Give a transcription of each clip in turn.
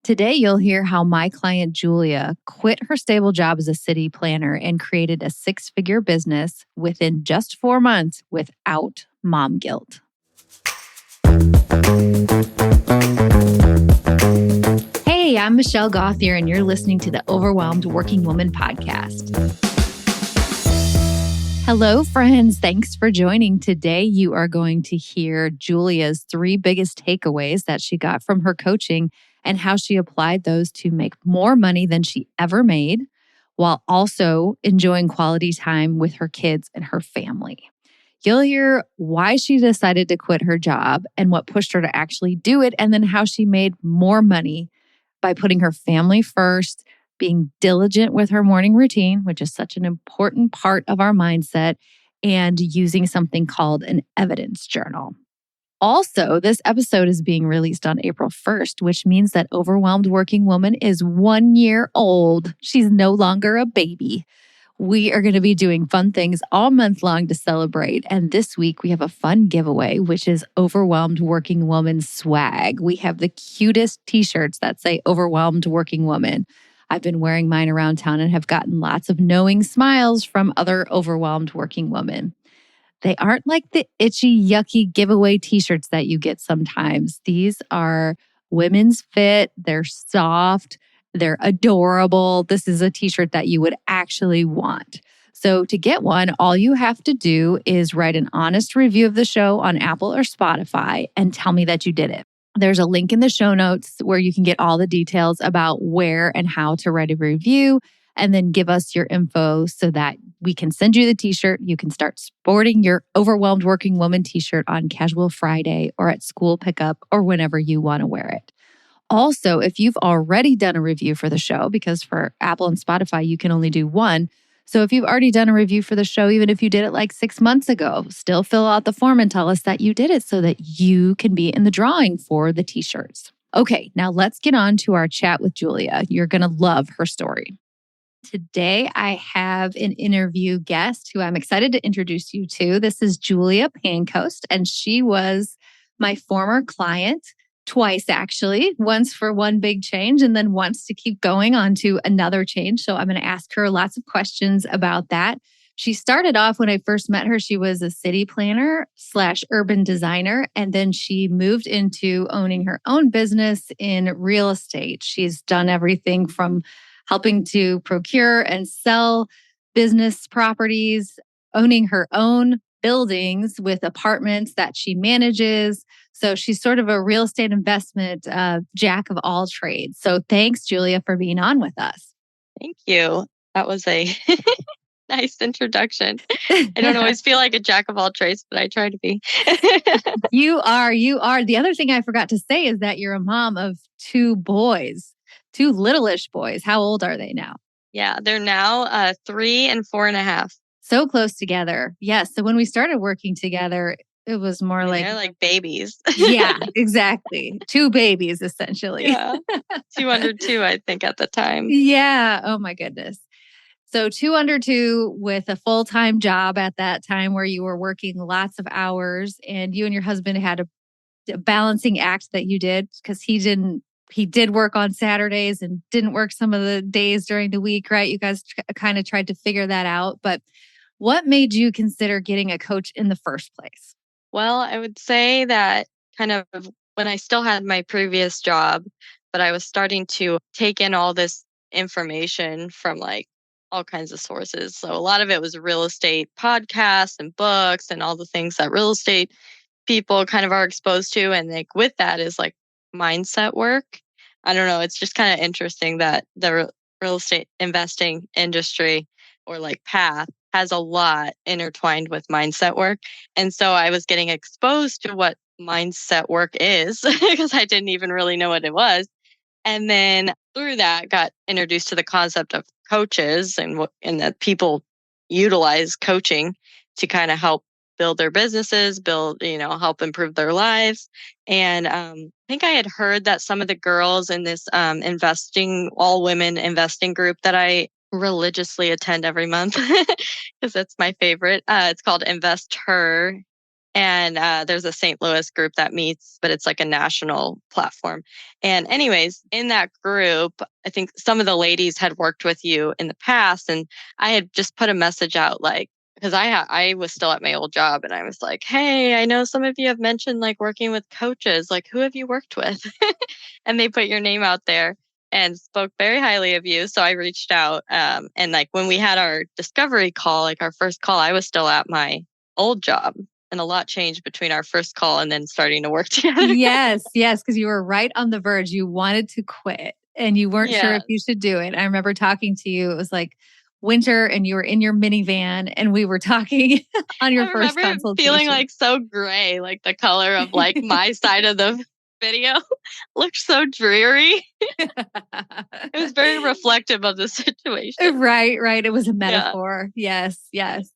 Today, you'll hear how my client Julia quit her stable job as a city planner and created a six-figure business within just 4 months without mom guilt. Hey, I'm Michelle Gauthier, and you're listening to the Overwhelmed Working Woman podcast. Hello, friends. Thanks for joining. Today, you are going to hear Julia's 3 biggest takeaways that she got from her coaching and how she applied those to make more money than she ever made, while also enjoying quality time with her kids and her family. You'll hear why she decided to quit her job and what pushed her to actually do it, and then how she made more money by putting her family first, being diligent with her morning routine, which is such an important part of our mindset, and using something called an evidence journal. Also, this episode is being released on April 1st, which means that Overwhelmed Working Woman is 1 year old. She's no longer a baby. We are going to be doing fun things all month long to celebrate. And this week we have a fun giveaway, which is Overwhelmed Working Woman swag. We have the cutest t-shirts that say Overwhelmed Working Woman. I've been wearing mine around town and have gotten lots of knowing smiles from other overwhelmed working women. They aren't like the itchy, yucky giveaway t-shirts that you get sometimes. These are women's fit. They're soft. They're adorable. This is a t-shirt that you would actually want. So to get one, all you have to do is write an honest review of the show on Apple or Spotify and tell me that you did it. There's a link in the show notes where you can get all the details about where and how to write a review, and then give us your info so that we can send you the t-shirt. You can start sporting your Overwhelmed Working Woman t-shirt on Casual Friday or at school pickup or whenever you want to wear it. Also, if you've already done a review for the show, because for Apple and Spotify, you can only do one. So if you've already done a review for the show, even if you did it like 6 months ago, still fill out the form and tell us that you did it so that you can be in the drawing for the t-shirts. Okay, now let's get on to our chat with Julia. You're going to love her story. Today, I have an interview guest who I'm excited to introduce you to. This is Julia Pancoast, and she was my former client twice, actually. Once for one big change, and then once to keep going on to another change. So I'm going to ask her lots of questions about that. She started off when I first met her, she was a city planner / urban designer. And then she moved into owning her own business in real estate. She's done everything from helping to procure and sell business properties, owning her own buildings with apartments that she manages. So she's sort of a real estate investment jack of all trades. So thanks, Julia, for being on with us. Thank you. That was a nice introduction. I don't always feel like a jack of all trades, but I try to be. You are. The other thing I forgot to say is that you're a mom of 2 boys. 2 littleish boys. How old are they now? Yeah, they're now 3 and 4.5. So close together. Yes. So when we started working together, it was more like... They're like babies. Yeah, exactly. 2 babies, essentially. Yeah. 2 under 2, I think, at the time. Yeah. Oh, my goodness. So 2 under 2 with a full-time job at that time where you were working lots of hours, and you and your husband had a balancing act that you did because he did work on Saturdays and didn't work some of the days during the week, right? You guys kind of tried to figure that out. But what made you consider getting a coach in the first place? Well, I would say that kind of when I still had my previous job, but I was starting to take in all this information from like all kinds of sources. So a lot of it was real estate podcasts and books and all the things that real estate people kind of are exposed to. And like with that is like mindset work. I don't know. It's just kind of interesting that the real estate investing industry or like path has a lot intertwined with mindset work. And so I was getting exposed to what mindset work is because I didn't even really know what it was. And then through that got introduced to the concept of coaches and that people utilize coaching to kind of help build their businesses, help improve their lives. And I think I had heard that some of the girls in this all women investing group that I religiously attend every month because that's my favorite. It's called Invest Her. And there's a St. Louis group that meets, but it's like a national platform. And anyways, in that group, I think some of the ladies had worked with you in the past, and I had just put a message out like, because I was still at my old job, and I was like, hey, I know some of you have mentioned like working with coaches. Like, who have you worked with? And they put your name out there and spoke very highly of you. So I reached out. And like when we had our discovery call, like our first call, I was still at my old job, and a lot changed between our first call and then starting to work together. Yes, yes, because you were right on the verge. You wanted to quit and you weren't sure Yeah. if you should do it. I remember talking to you. It was like winter and you were in your minivan and we were talking on your I first remember it feeling consultation. like so gray, like the color of like my side of the video looked so dreary. It was very reflective of the situation. Right, right. It was a Yeah. metaphor. Yes, yes.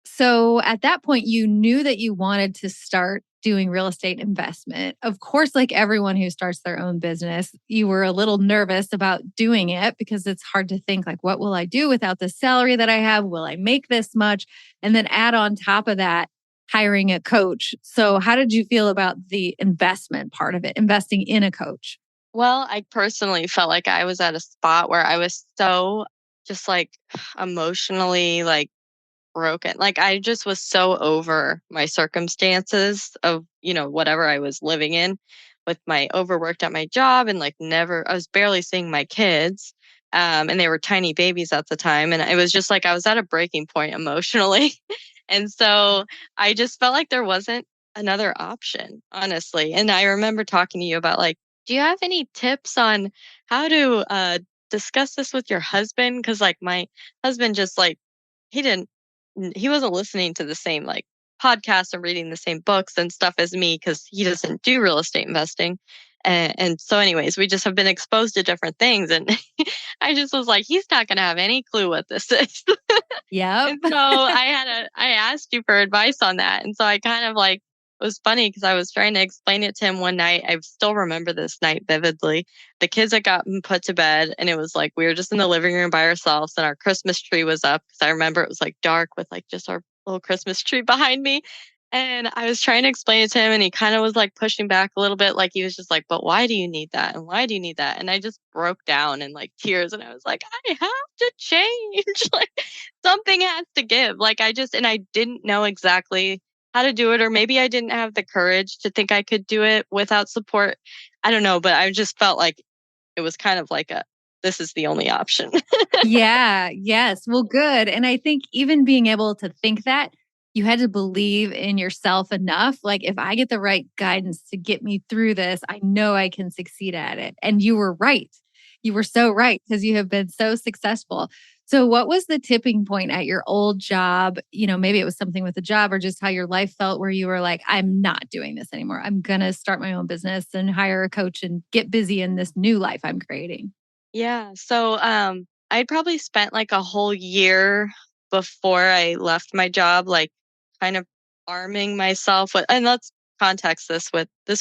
So at that point, you knew that you wanted to start doing real estate investment. Of course, like everyone who starts their own business, you were a little nervous about doing it because it's hard to think like, what will I do without the salary that I have? Will I make this much? And then add on top of that, hiring a coach. So how did you feel about the investment part of it, investing in a coach? Well, I personally felt like I was at a spot where I was so just like emotionally like broken. Like I just was so over my circumstances of, whatever I was living in with my overworked at my job and like never, I was barely seeing my kids. And they were tiny babies at the time. And it was just like I was at a breaking point emotionally. And so I just felt like there wasn't another option, honestly. And I remember talking to you about like, do you have any tips on how to discuss this with your husband? Because like my husband just like, he didn't he wasn't listening to the same like podcasts and reading the same books and stuff as me because he doesn't do real estate investing. And so anyways, we just have been exposed to different things, and I just was like, he's not going to have any clue what this is. Yep. And so I asked you for advice on that. And so I kind of like, it was funny because I was trying to explain it to him one night. I still remember this night vividly. The kids had gotten put to bed, and it was like we were just in the living room by ourselves, and our Christmas tree was up because I remember it was like dark with like just our little Christmas tree behind me. And I was trying to explain it to him, and he kind of was like pushing back a little bit. Like he was just like, but why do you need that? And why do you need that? And I just broke down in like tears, and I was like, I have to change. Like something has to give. Like and I didn't know exactly how to do it, or maybe I didn't have the courage to think I could do it without support. I don't know, but I just felt like it was kind of like this is the only option. Yeah, yes. Well, good. And I think even being able to think that, you had to believe in yourself enough. Like, if I get the right guidance to get me through this, I know I can succeed at it. And you were right. You were so right because you have been so successful. So, what was the tipping point at your old job? Maybe it was something with the job or just how your life felt where you were like, I'm not doing this anymore. I'm going to start my own business and hire a coach and get busy in this new life I'm creating. Yeah. So I'd probably spent like a whole year before I left my job, like kind of arming myself with, and let's context this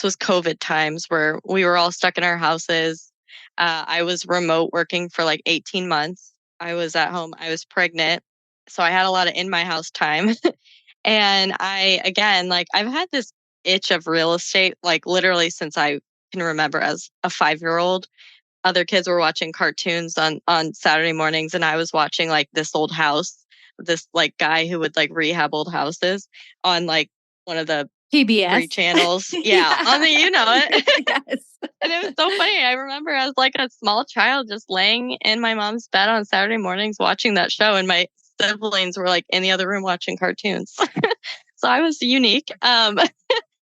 was COVID times where we were all stuck in our houses. I was remote working for like 18 months. I was at home. I was pregnant. So I had a lot of in my house time. And again, like I've had this itch of real estate, like literally since I can remember as a 5-year-old. Other kids were watching cartoons on Saturday mornings, and I was watching like this old house, this like guy who would like rehab old houses on like one of the PBS. free channels. Yeah, on Yeah. the it. Yes. And it was so funny. I remember as like a small child just laying in my mom's bed on Saturday mornings watching that show, and my siblings were like in the other room watching cartoons. So I was unique. But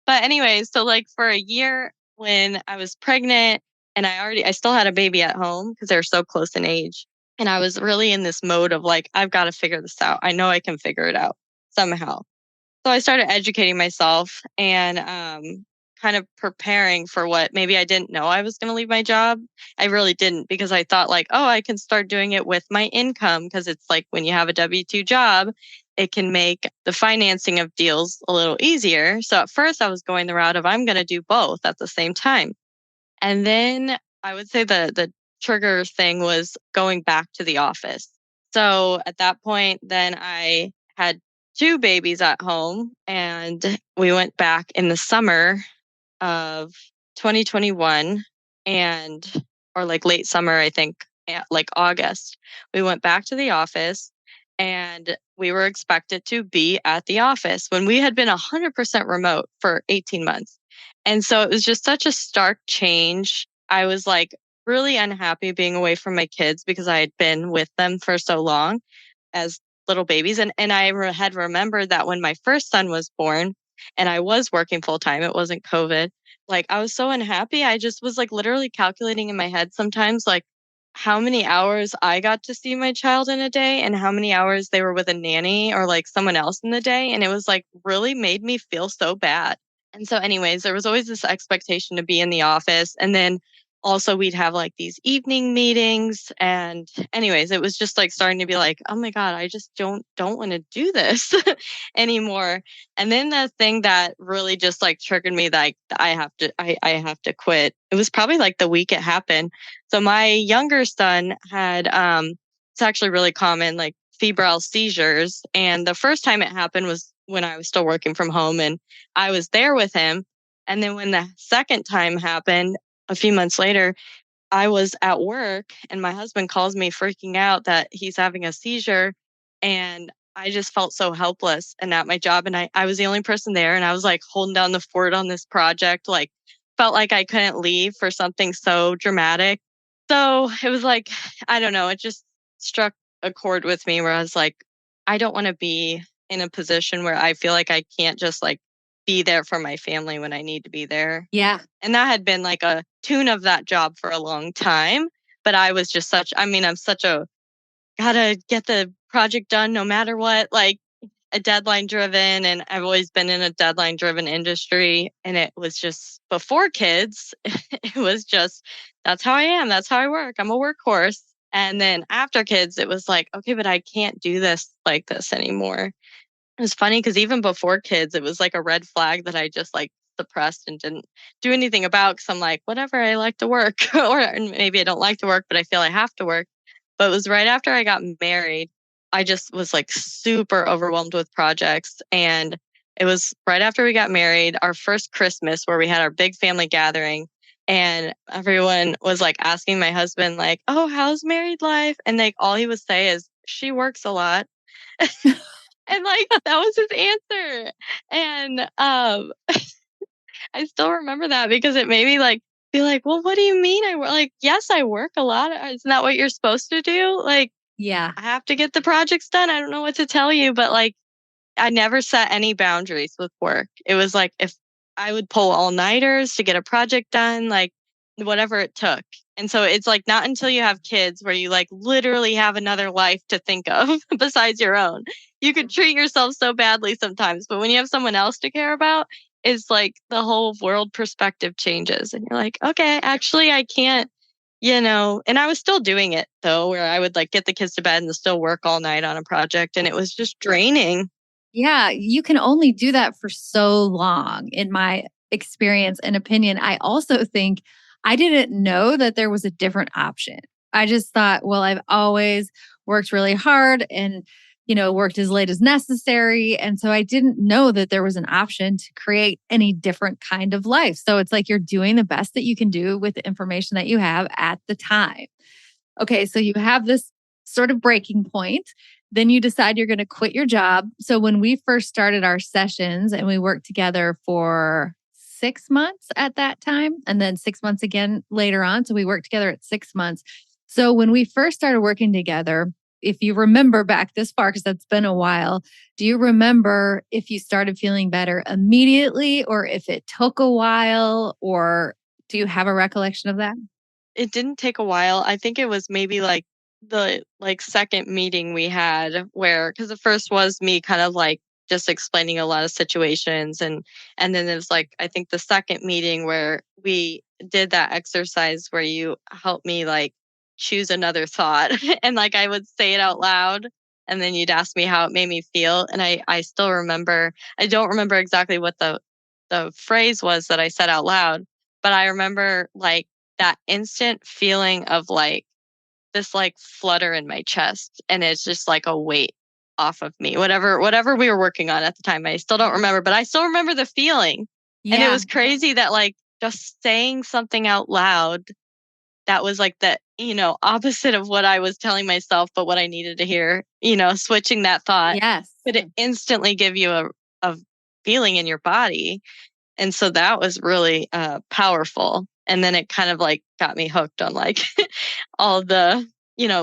anyways, so like for a year when I was pregnant and I still had a baby at home because they're so close in age. And I was really in this mode of like, I've got to figure this out. I know I can figure it out somehow. So I started educating myself and kind of preparing for what maybe I didn't know I was going to leave my job. I really didn't because I thought like, oh, I can start doing it with my income because it's like when you have a W-2 job, it can make the financing of deals a little easier. So at first I was going the route of I'm going to do both at the same time. And then I would say the trigger thing was going back to the office. So at that point, then I had two babies at home, and we went back in the summer of 2021 and or like late summer, I think, like August. We went back to the office and we were expected to be at the office when we had been 100% remote for 18 months. And so it was just such a stark change. I was like really unhappy being away from my kids because I had been with them for so long as little babies. And had remembered that when my first son was born and I was working full time, it wasn't COVID. Like I was so unhappy. I just was like literally calculating in my head sometimes, like how many hours I got to see my child in a day and how many hours they were with a nanny or like someone else in the day. And it was like really made me feel so bad. And so, anyways, there was always this expectation to be in the office. And then also we'd have like these evening meetings. And anyways, it was just like starting to be like, oh my God, I just don't want to do this anymore. And then the thing that really just like triggered me that I have to quit. It was probably like the week it happened. So my younger son had it's actually really common, like febrile seizures. And the first time it happened was when I was still working from home and I was there with him. And then when the second time happened, a few months later, I was at work and my husband calls me freaking out that he's having a seizure. And I just felt so helpless and at my job. And I was the only person there. And I was like holding down the fort on this project, like felt like I couldn't leave for something so dramatic. So it was like, I don't know, it just struck a chord with me where I was like, I don't want to be in a position where I feel like I can't just like be there for my family when I need to be there. Yeah. And that had been like a tune of that job for a long time. But I was just I'm such a gotta get the project done no matter what, like a deadline driven. And I've always been in a deadline driven industry. And it was just before kids, it was just, that's how I am. That's how I work. I'm a workhorse. And then after kids, it was like, okay, but I can't do this like this anymore. It was funny because even before kids, it was like a red flag that I just like suppressed and didn't do anything about because I'm like, whatever, I like to work. Or maybe I don't like to work, but I feel I have to work. But it was right after I got married. I just was like super overwhelmed with projects. And it was right after we got married, our first Christmas where we had our big family gathering. And everyone was like asking my husband, like, oh, how's married life? And like all he would say is, she works a lot. And like that was his answer. And I still remember that because it made me like be like, well, what do you mean I work? Like, yes, I work a lot. Isn't that what you're supposed to do? Like, Yeah. I have to get the projects done. I don't know what to tell you, but like I never set any boundaries with work. It was like if I would pull all-nighters to get a project done, like whatever it took. And so it's like not until you have kids where you like literally have another life to think of besides your own. You could treat yourself so badly sometimes, but when you have someone else to care about, it's like the whole world perspective changes and you're like, okay, actually I can't, and I was still doing it though, where I would like get the kids to bed and still work all night on a project and it was just draining. Yeah. You can only do that for so long, in my experience and opinion. I also think I didn't know that there was a different option. I just thought, well, I've always worked really hard and, worked as late as necessary. And so I didn't know that there was an option to create any different kind of life. So it's like you're doing the best that you can do with the information that you have at the time. Okay, so you have this sort of breaking point. Then you decide you're going to quit your job. So when we first started our sessions and we worked together for 6 months at that time, and then 6 months again later on. So we worked together at 6 months. So when we first started working together, if you remember back this far, because that's been a while, do you remember if you started feeling better immediately or if it took a while, or do you have a recollection of that? It didn't take a while. I think it was maybe like the like second meeting we had where because the first was me kind of like just explaining a lot of situations and then there's like I think the second meeting where we did that exercise where you helped me like choose another thought and like I would say it out loud and then you'd ask me how it made me feel and I still remember I don't remember exactly what the phrase was that I said out loud, but I remember like that instant feeling of like this like flutter in my chest and it's just like a weight off of me, whatever we were working on at the time. I still don't remember, but I still remember the feeling. And it Yeah. was crazy that like just saying something out loud that was like the, opposite of what I was telling myself, but what I needed to hear, switching that thought Yes. could instantly give you a feeling in your body. And so that was really powerful. And then it kind of like got me hooked on like all the,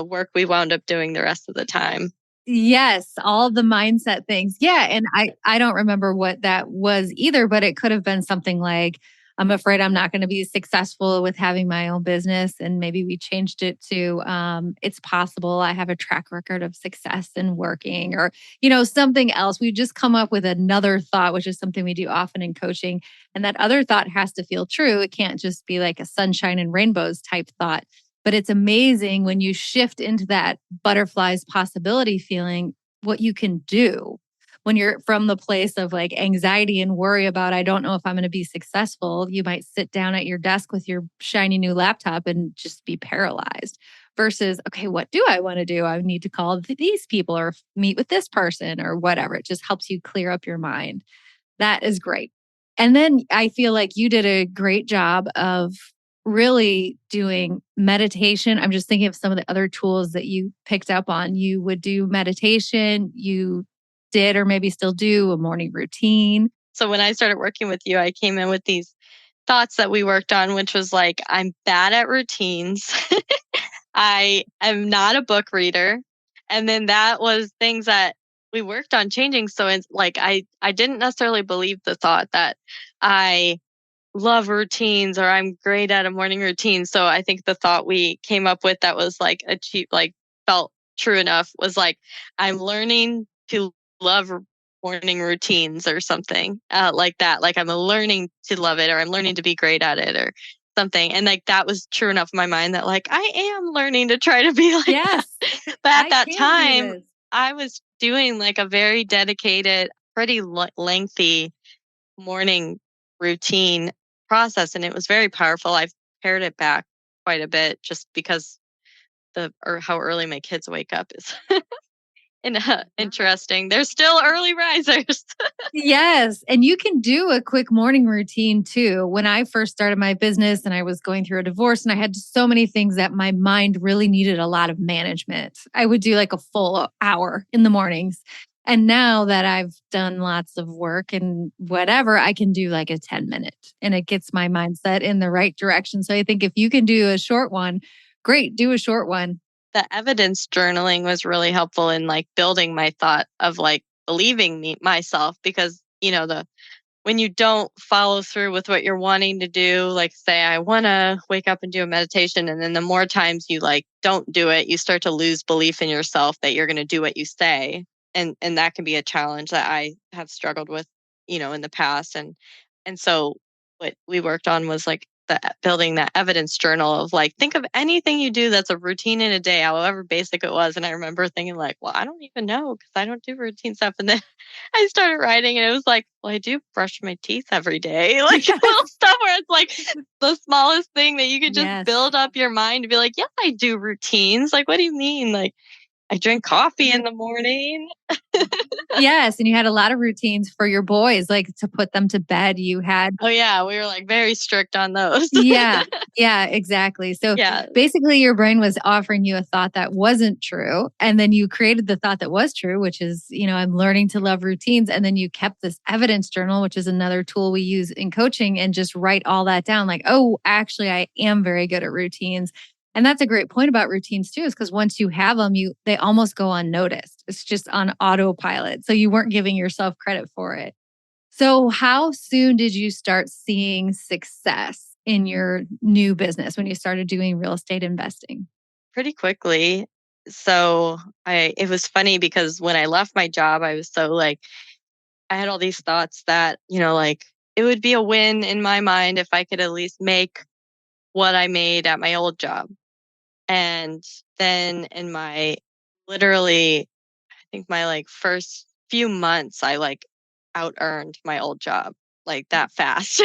work we wound up doing the rest of the time. Yes, all the mindset things. Yeah, and I don't remember what that was either, but it could have been something like, I'm afraid I'm not going to be successful with having my own business. And maybe we changed it to, it's possible I have a track record of success in working, or, something else. We just come up with another thought, which is something we do often in coaching. And that other thought has to feel true. It can't just be like a sunshine and rainbows type thought. But it's amazing when you shift into that butterflies possibility feeling, what you can do when you're from the place of like anxiety and worry about, I don't know if I'm going to be successful. You might sit down at your desk with your shiny new laptop and just be paralyzed versus, okay, what do I want to do? I need to call these people or meet with this person or whatever. It just helps you clear up your mind. That is great. And then I feel like you did a great job of really doing meditation. I'm just thinking of some of the other tools that you picked up on. You would do meditation, you did or maybe still do a morning routine. So when I started working with you, I came in with these thoughts that we worked on, which was like, I'm bad at routines. I am not a book reader. And then that was things that we worked on changing. So it's like, I didn't necessarily believe the thought that I love routines or I'm great at a morning routine. So I think the thought we came up with that was like like felt true enough was like, I'm learning to love morning routines or something like that. Like I'm learning to love it or I'm learning to be great at it or something. And like that was true enough in my mind that like I am learning to try to be like Yes, that. But at I that can do time, this. I was doing like a very dedicated, pretty lengthy morning routine process, and it was very powerful. I've pared it back quite a bit just because or how early my kids wake up is interesting. They're still early risers. Yes. And you can do a quick morning routine too. When I first started my business and I was going through a divorce and I had so many things that my mind really needed a lot of management, I would do like a full hour in the mornings. And now that I've done lots of work and whatever, I can do like a 10-minute and it gets my mindset in the right direction. So I think if you can do a short one, great, do a short one. The evidence journaling was really helpful in like building my thought of like believing myself because the when you don't follow through with what you're wanting to do, like say, I want to wake up and do a meditation. And then the more times you like don't do it, you start to lose belief in yourself that you're going to do what you say. And that can be a challenge that I have struggled with, in the past. And so what we worked on was like building that evidence journal of like, think of anything you do that's a routine in a day, however basic it was. And I remember thinking like, well, I don't even know because I don't do routine stuff. And then I started writing and it was like, well, I do brush my teeth every day. Like little stuff where it's like the smallest thing that you could just Yes. build up your mind to be like, yes, I do routines. Like, what do you mean? Like, I drink coffee in the morning. Yes. And you had a lot of routines for your boys, like to put them to bed. You had Oh, yeah. We were like very strict on those. Yeah. Yeah, exactly. So Yeah. basically, your brain was offering you a thought that wasn't true. And then you created the thought that was true, which is, I'm learning to love routines. And then you kept this evidence journal, which is another tool we use in coaching, and just write all that down like, oh, actually, I am very good at routines. And that's a great point about routines too, is because once you have them, they almost go unnoticed. It's just on autopilot. So you weren't giving yourself credit for it. So, how soon did you start seeing success in your new business when you started doing real estate investing? Pretty quickly. So it was funny because when I left my job, I was so like, I had all these thoughts that, like it would be a win in my mind if I could at least make what I made at my old job. And then in my literally, I think my like first few months, I like out earned my old job like that fast.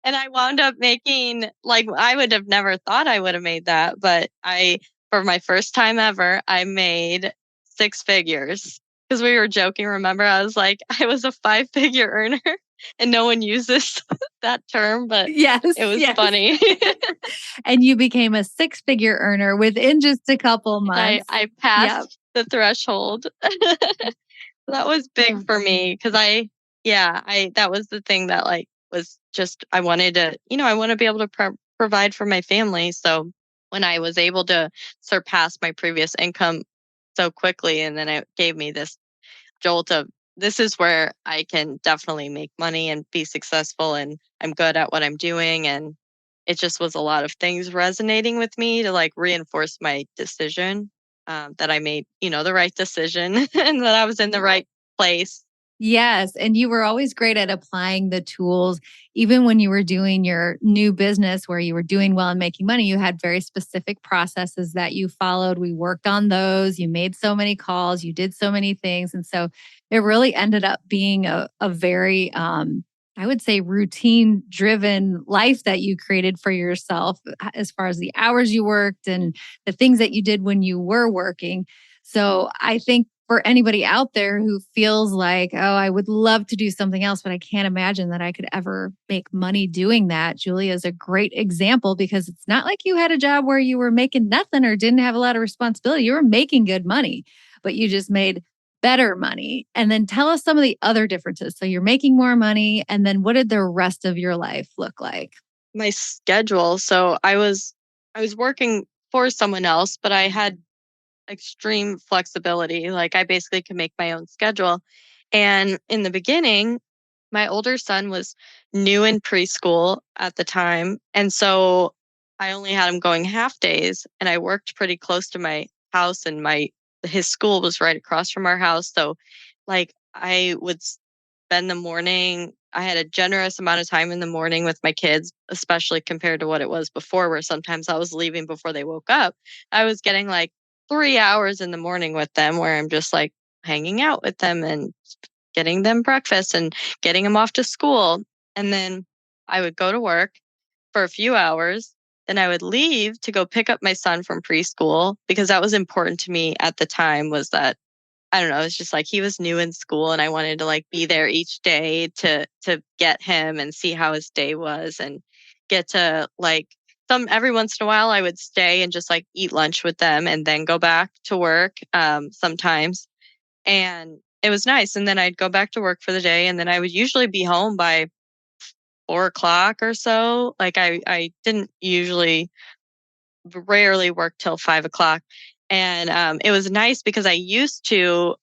And I wound up making like I would have never thought I would have made that, but for my first time ever, I made six figures because we were joking, remember? I was like, I was a 5-figure earner and no one uses that term, but Yes, it was yes. funny. And you became a 6-figure earner within just a couple months. I Yep. passed the threshold. That was big for me because that was the thing that like was just, I wanted to, I want to be able to provide for my family. So when I was able to surpass my previous income so quickly, and then it gave me this jolt of, this is where I can definitely make money and be successful, and I'm good at what I'm doing. And it just was a lot of things resonating with me to like reinforce my decision, that I made, the right decision and that I was in the right place. Yes. And you were always great at applying the tools. Even when you were doing your new business where you were doing well and making money, you had very specific processes that you followed. We worked on those. You made so many calls, you did so many things. And so it really ended up being a very, I would say, routine driven life that you created for yourself as far as the hours you worked and the things that you did when you were working. So I think for anybody out there who feels like, oh, I would love to do something else, but I can't imagine that I could ever make money doing that, Julia is a great example because it's not like you had a job where you were making nothing or didn't have a lot of responsibility. You were making good money, but you just made better money. And then tell us some of the other differences. So you're making more money. And then what did the rest of your life look like? My schedule. So I was working for someone else, but I had extreme flexibility. Like I basically could make my own schedule. And in the beginning, my older son was new in preschool at the time. And so I only had him going half days, and I worked pretty close to my house, and his school was right across from our house. So like I would spend the morning, I had a generous amount of time in the morning with my kids, especially compared to what it was before, where sometimes I was leaving before they woke up. I was getting like 3 hours in the morning with them where I'm just like hanging out with them and getting them breakfast and getting them off to school. And then I would go to work for a few hours. Then I would leave to go pick up my son from preschool, because that was important to me at the time. Was that, I don't know, it's just like he was new in school and I wanted to like be there each day to get him and see how his day was, and get to like, every once in a while I would stay and just like eat lunch with them and then go back to work, sometimes. And it was nice. And then I'd go back to work for the day, and then I would usually be home by 4 o'clock or so. Like I didn't usually, rarely work till 5 o'clock. And it was nice because I used to,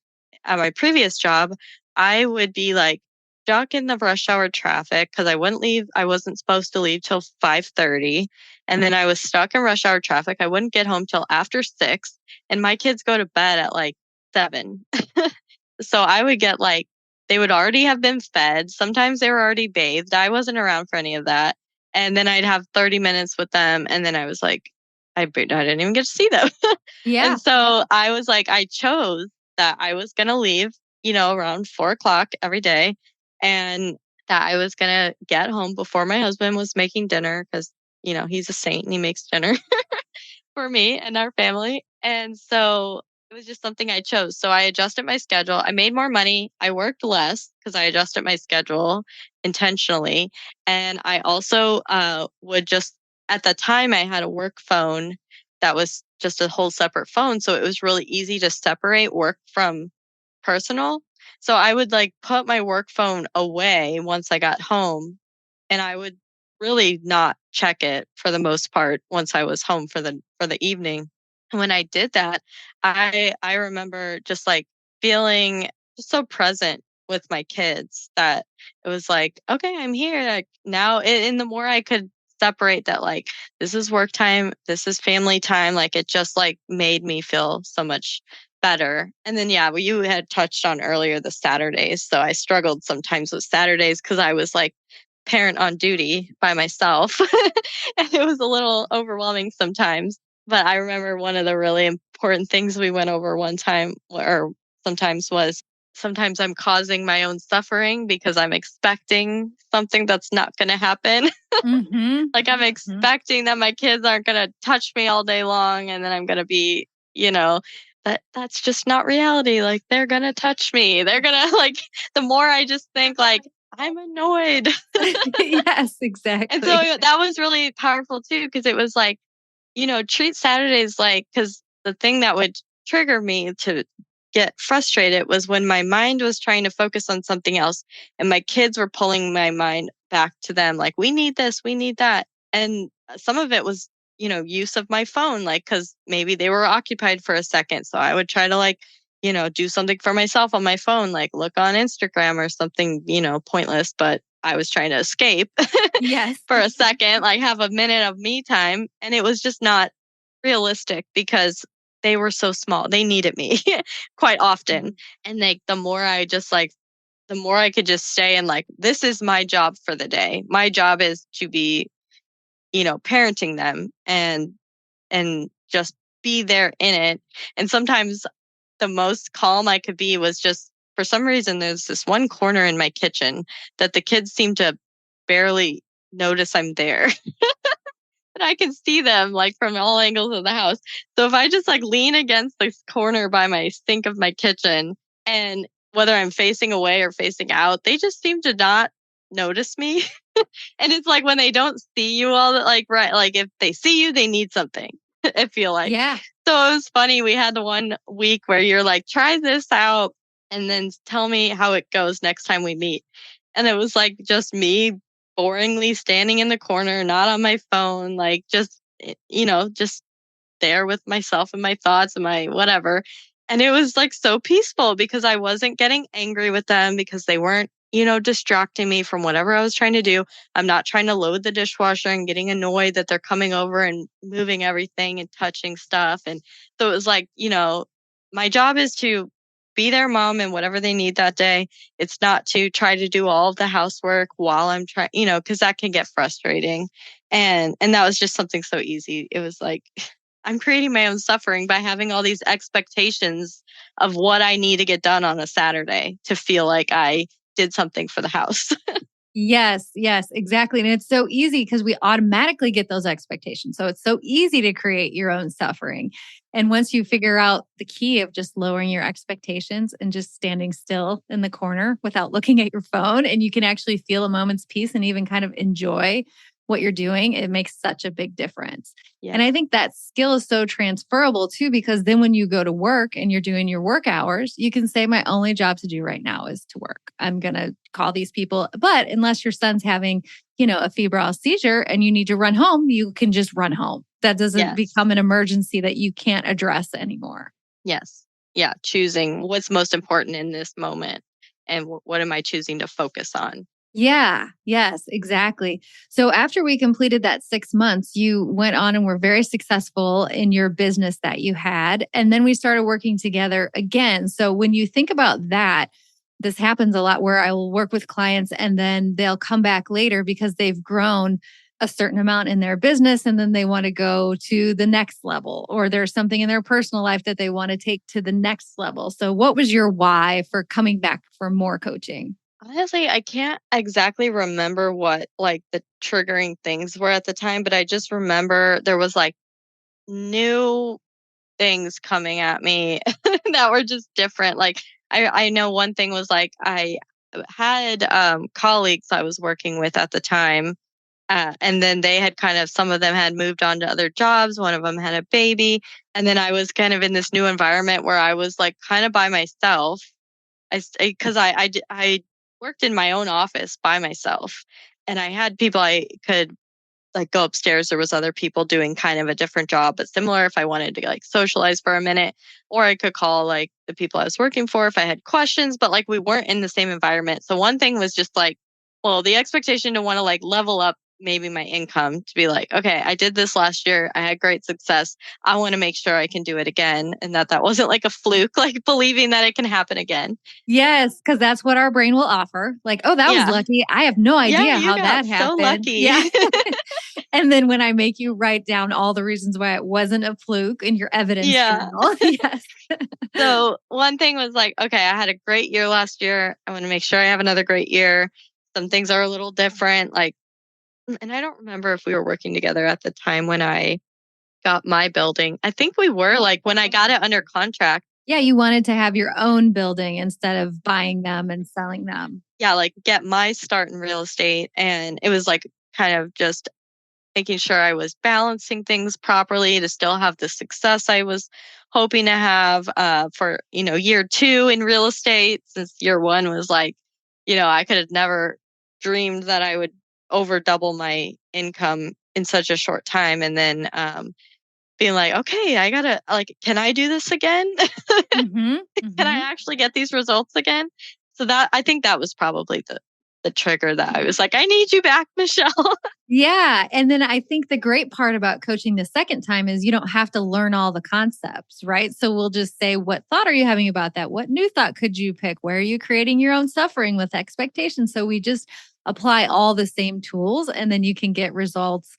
at my previous job, I would be like stuck in the rush hour traffic because I wouldn't leave. I wasn't supposed to leave till 5:30. And then I was stuck in rush hour traffic. I wouldn't get home till after 6. And my kids go to bed at like 7. So I would get like, they would already have been fed. Sometimes they were already bathed. I wasn't around for any of that. And then I'd have 30 minutes with them. And then I was like, I didn't even get to see them. Yeah. And so I was like, I chose that I was going to leave, around 4 o'clock every day, and that I was going to get home before my husband was making dinner, because, he's a saint and he makes dinner for me and our family. And so it was just something I chose. So I adjusted my schedule. I made more money. I worked less because I adjusted my schedule intentionally. And I also would just, at the time, I had a work phone that was just a whole separate phone. So it was really easy to separate work from personal. So I would like put my work phone away once I got home, and I would really not check it for the most part once I was home for the evening. And when I did that, I remember just like feeling just so present with my kids that it was like, okay, I'm here like, now. And the more I could separate that, like, this is work time, this is family time, like it just like made me feel so much better. And then yeah, well, you had touched on earlier the Saturdays. So I struggled sometimes with Saturdays because I was like parent on duty by myself. And it was a little overwhelming sometimes. But I remember one of the really important things we went over one time, or sometimes, was sometimes I'm causing my own suffering because I'm expecting something that's not going to happen. Mm-hmm. Like I'm expecting that my kids aren't going to touch me all day long, and then I'm going to be, you know, that's just not reality. Like, they're gonna touch me. They're gonna like, the more I just think like, I'm annoyed. Yes, And so exactly. that was really powerful too, because it was like, treat Saturdays like, because the thing that would trigger me to get frustrated was when my mind was trying to focus on something else and my kids were pulling my mind back to them, like, we need this, we need that. And some of it was, use of my phone, like, because maybe they were occupied for a second. So I would try to, like, do something for myself on my phone, like look on Instagram or something, pointless, but I was trying to escape Yes. for a second, like have a minute of me time. And it was just not realistic because they were so small. They needed me quite often. And like the more I could just stay and like, this is my job for the day. My job is to be, parenting them and just be there in it. And sometimes the most calm I could be was just, for some reason, there's this one corner in my kitchen that the kids seem to barely notice I'm there. And I can see them like from all angles of the house. So if I just like lean against this corner by my sink of my kitchen, and whether I'm facing away or facing out, they just seem to not notice me. And it's like when they don't see you all that, like, right, like if they see you, they need something. I feel like. Yeah. So it was funny. We had the one week where you're like, try this out and then tell me how it goes next time we meet. And it was like just me boringly standing in the corner, not on my phone, like just, just there with myself and my thoughts and my whatever. And it was like so peaceful because I wasn't getting angry with them because they weren't, distracting me from whatever I was trying to do. I'm not trying to load the dishwasher and getting annoyed that they're coming over and moving everything and touching stuff. And so it was like, my job is to be their mom and whatever they need that day. It's not to try to do all of the housework while I'm trying, because that can get frustrating. And that was just something so easy. It was like, I'm creating my own suffering by having all these expectations of what I need to get done on a Saturday to feel like I did something for the house. Yes, yes, exactly. And it's so easy because we automatically get those expectations. So it's so easy to create your own suffering. And once you figure out the key of just lowering your expectations and just standing still in the corner without looking at your phone, and you can actually feel a moment's peace and even kind of enjoy what you're doing, it makes such a big difference. Yeah. And I think that skill is so transferable too, because then when you go to work and you're doing your work hours, you can say, my only job to do right now is to work. I'm going to call these people. But unless your son's having, a febrile seizure and you need to run home, you can just run home. That doesn't Yes. become an emergency that you can't address anymore. Yes. Yeah. Choosing what's most important in this moment and what am I choosing to focus on? Yeah, yes, exactly. So after we completed that 6 months, you went on and were very successful in your business that you had. And then we started working together again. So when you think about that, this happens a lot where I will work with clients and then they'll come back later because they've grown a certain amount in their business and then they want to go to the next level, or there's something in their personal life that they want to take to the next level. So what was your why for coming back for more coaching? Honestly, I can't exactly remember what like the triggering things were at the time, but I just remember there was like new things coming at me that were just different. Like I know one thing was like I had colleagues I was working with at the time. And then they had kind of, some of them had moved on to other jobs. One of them had a baby. And then I was kind of in this new environment where I was like kind of by myself. Because I worked in my own office by myself and I had people I could like go upstairs. There was other people doing kind of a different job, but similar if I wanted to like socialize for a minute, or I could call like the people I was working for if I had questions, but like we weren't in the same environment. So one thing was just like, well, the expectation to want to like level up maybe my income to be like, okay, I did this last year. I had great success. I want to make sure I can do it again. And that wasn't like a fluke, like believing that it can happen again. Yes, because that's what our brain will offer. Like, oh, that was Yeah. lucky. I have no Yeah. idea You how got that so happened. lucky. Yeah. And then when I make you write down all the reasons why it wasn't a fluke in your evidence Yeah. journal. Yes. So one thing was like, okay, I had a great year last year. I want to make sure I have another great year. Some things are a little different. Like, and I don't remember if we were working together at the time when I got my building. I think we were like when I got it under contract. Yeah, you wanted to have your own building instead of buying them and selling them. Yeah, like get my start in real estate. And it was like kind of just making sure I was balancing things properly to still have the success I was hoping to have for, year 2 in real estate, since year 1 was like, I could have never dreamed that I would over double my income in such a short time. And then being like, okay, I gotta, like, can I do this again? Mm-hmm. Can I Mm-hmm. actually get these results again? So that, I think that was probably the trigger that I was like, I need you back, Michelle. Yeah. And then I think the great part about coaching the second time is you don't have to learn all the concepts, right? So we'll just say, what thought are you having about that? What new thought could you pick? Where are you creating your own suffering with expectations? So we just apply all the same tools and then you can get results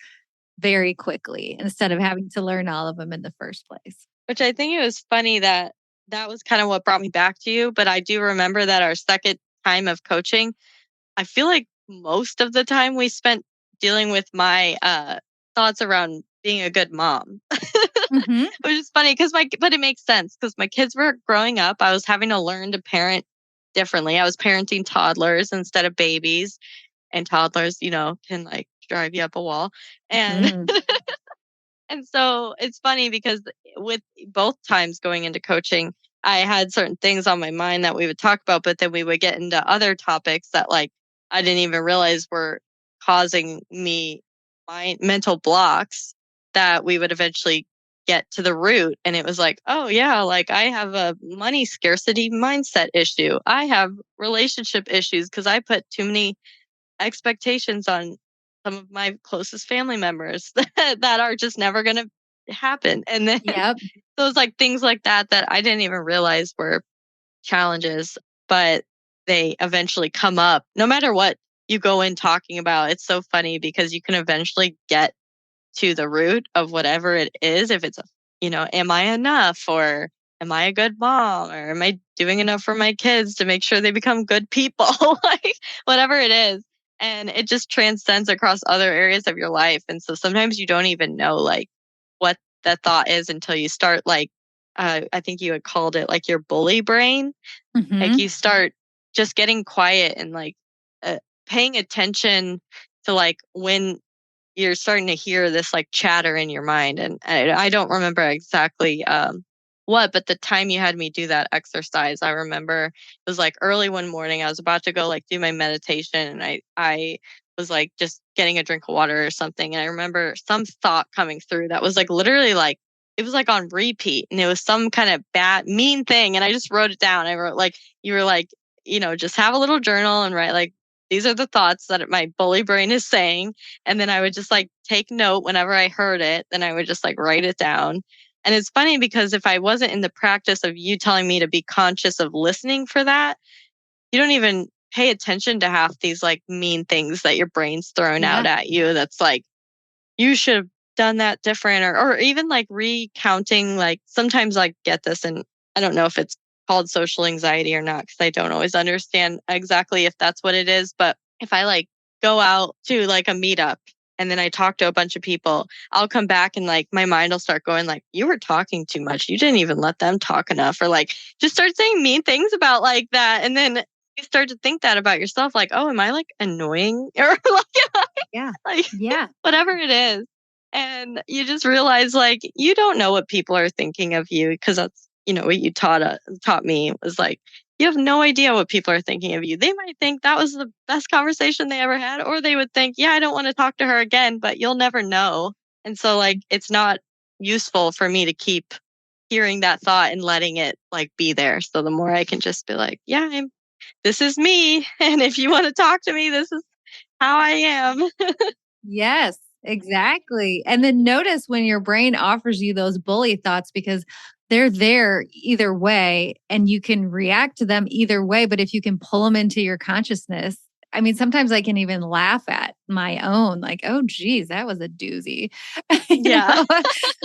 very quickly instead of having to learn all of them in the first place. Which I think it was funny that that was kind of what brought me back to you. But I do remember that our second time of coaching, I feel like most of the time we spent dealing with my thoughts around being a good mom, Mm-hmm. which is funny but it makes sense because my kids were growing up. I was having to learn to parent differently. I was parenting toddlers instead of babies, and toddlers, can like drive you up a wall. And Mm-hmm. And so it's funny because with both times going into coaching, I had certain things on my mind that we would talk about, but then we would get into other topics that like I didn't even realize were causing me my mental blocks that we would eventually get to the root. And it was like, oh yeah, like I have a money scarcity mindset issue. I have relationship issues because I put too many expectations on some of my closest family members that are just never going to happen. And then Yep. those like things like that I didn't even realize were challenges, but they eventually come up no matter what you go in talking about. It's so funny because you can eventually get to the root of whatever it is. If it's, am I enough, or am I a good mom, or am I doing enough for my kids to make sure they become good people? Like whatever it is. And it just transcends across other areas of your life. And so sometimes you don't even know like what that thought is until you start like, I think you had called it like your bully brain. Like Mm-hmm. you start just getting quiet and like paying attention to like when you're starting to hear this like chatter in your mind. And I don't remember exactly what, but the time you had me do that exercise, I remember it was like early one morning. I was about to go like do my meditation, and I was like just getting a drink of water or something. And I remember some thought coming through that was like literally like it was like on repeat, and it was some kind of bad mean thing. And I just wrote it down. I wrote like, you were like, just have a little journal and write like, these are the thoughts that my bully brain is saying. And then I would just like take note whenever I heard it. Then I would just like write it down. And it's funny because if I wasn't in the practice of you telling me to be conscious of listening for that, you don't even pay attention to half these like mean things that your brain's throwing out Yeah. at you. That's like, you should have done that different, or even like recounting, like sometimes I get this, and I don't know if it's called social anxiety or not because I don't always understand exactly if that's what it is. But if I like go out to like a meetup and then I talk to a bunch of people, I'll come back and like my mind will start going like, you were talking too much, you didn't even let them talk enough, or like just start saying mean things about like that. And then you start to think that about yourself, like, oh, am I like annoying, or like Yeah. like Yeah. whatever it is. And you just realize like you don't know what people are thinking of you, because that's what you taught me was like, you have no idea what people are thinking of you. They might think that was the best conversation they ever had, or they would think, yeah, I don't want to talk to her again, but you'll never know. And so like it's not useful for me to keep hearing that thought and letting it like be there. So the more I can just be like, yeah, this is me, and if you want to talk to me, this is how I am. Yes, exactly. And then notice when your brain offers you those bully thoughts because they're there either way and you can react to them either way. But if you can pull them into your consciousness, I mean, sometimes I can even laugh at my own, like, oh, geez, that was a doozy. Yeah.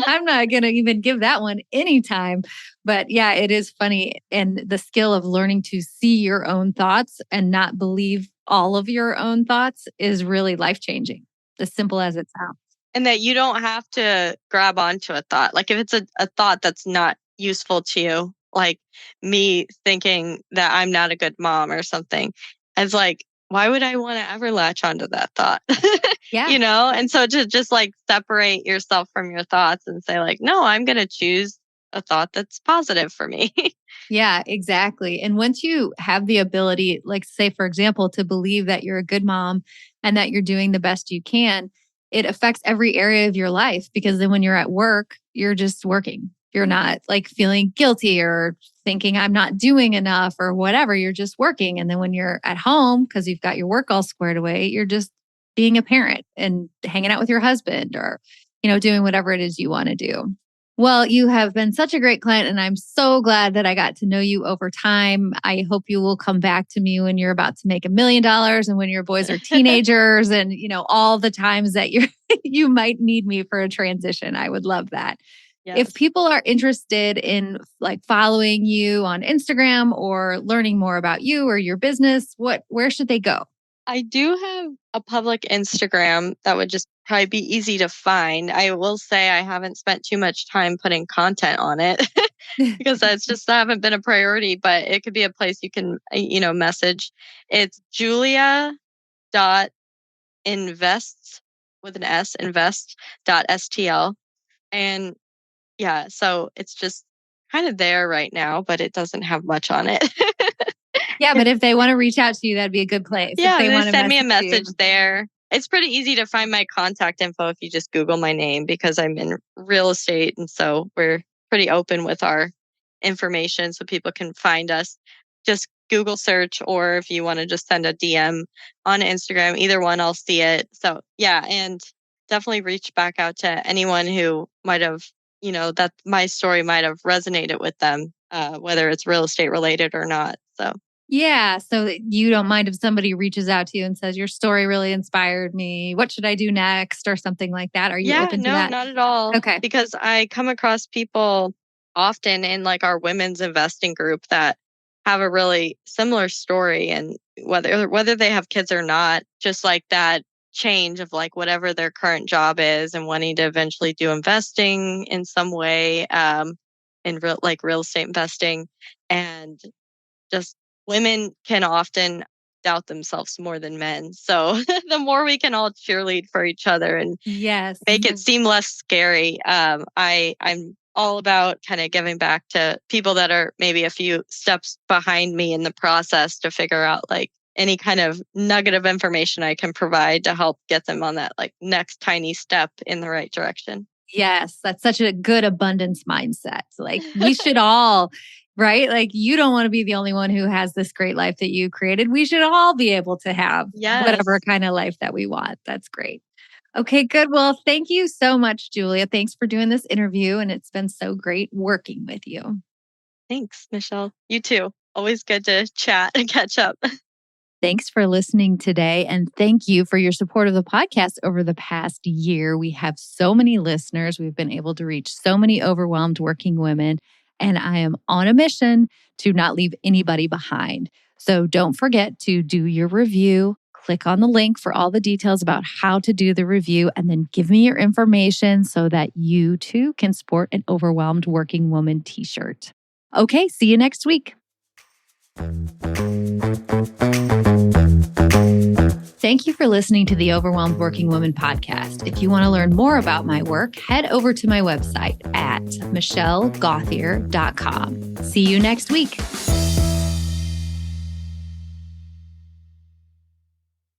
I'm not going to even give that one any time. But yeah, it is funny. And the skill of learning to see your own thoughts and not believe all of your own thoughts is really life changing, as simple as it sounds. And that you don't have to grab onto a thought. Like if it's a thought that's not useful to you, like me thinking that I'm not a good mom or something, it's like, why would I want to ever latch onto that thought? Yeah. And so to just like separate yourself from your thoughts and say like, no, I'm going to choose a thought that's positive for me. Yeah, exactly. And once you have the ability, like say, for example, to believe that you're a good mom and that you're doing the best you can, it affects every area of your life because then when you're at work, you're just working. You're not like feeling guilty or thinking I'm not doing enough or whatever. You're just working. And then when you're at home, because you've got your work all squared away, you're just being a parent and hanging out with your husband or, doing whatever it is you want to do. Well, you have been such a great client, and I'm so glad that I got to know you over time. I hope you will come back to me when you're about to make $1 million and when your boys are teenagers and, all the times that you might need me for a transition. I would love that. Yes. If people are interested in like following you on Instagram or learning more about you or your business, where should they go? I do have a public Instagram that would just probably be easy to find. I will say I haven't spent too much time putting content on it because that's just haven't been a priority, but it could be a place you can, message. It's julia.invests with an S, invest.stl. And yeah, so it's just kind of there right now, but it doesn't have much on it. Yeah, but if they want to reach out to you, that'd be a good place. If Yeah, they they want to send me a message you. message there. It's pretty easy to find my contact info if you just Google my name because I'm in real estate. And so we're pretty open with our information so people can find us. Just Google search, or if you want to just send a DM on Instagram, either one, I'll see it. So yeah, and definitely reach back out to anyone who might have, that my story might have resonated with them, whether it's real estate related or not. So. Yeah. So that you don't mind if somebody reaches out to you and says, your story really inspired me. What should I do next? Or something like that. Are you Yeah, open to no, that? not at all. Okay. Because I come across people often in like our women's investing group that have a really similar story, and whether they have kids or not, just like that change of like whatever their current job is and wanting to eventually do investing in some way, in real estate investing, and just women can often doubt themselves more than men. So the more we can all cheerlead for each other and Yes. make it seem less scary. I'm all about kind of giving back to people that are maybe a few steps behind me in the process to figure out like any kind of nugget of information I can provide to help get them on that like next tiny step in the right direction. Yes. That's such a good abundance mindset. Like we should all, right? Like you don't want to be the only one who has this great life that you created. We should all be able to have whatever Yes. kind of life that we want. That's great. Okay, good. Well, thank you so much, Julia. Thanks for doing this interview. And it's been so great working with you. Thanks, Michelle. You too. Always good to chat and catch up. Thanks for listening today. And thank you for your support of the podcast over the past year. We have so many listeners. We've been able to reach so many overwhelmed working women. And I am on a mission to not leave anybody behind. So don't forget to do your review. Click on the link for all the details about how to do the review, and then give me your information so that you too can sport an Overwhelmed Working Woman t-shirt. Okay, see you next week. Thank you for listening to the Overwhelmed Working Woman podcast. If you want to learn more about my work, head over to my website at michellegothier.com. See you next week.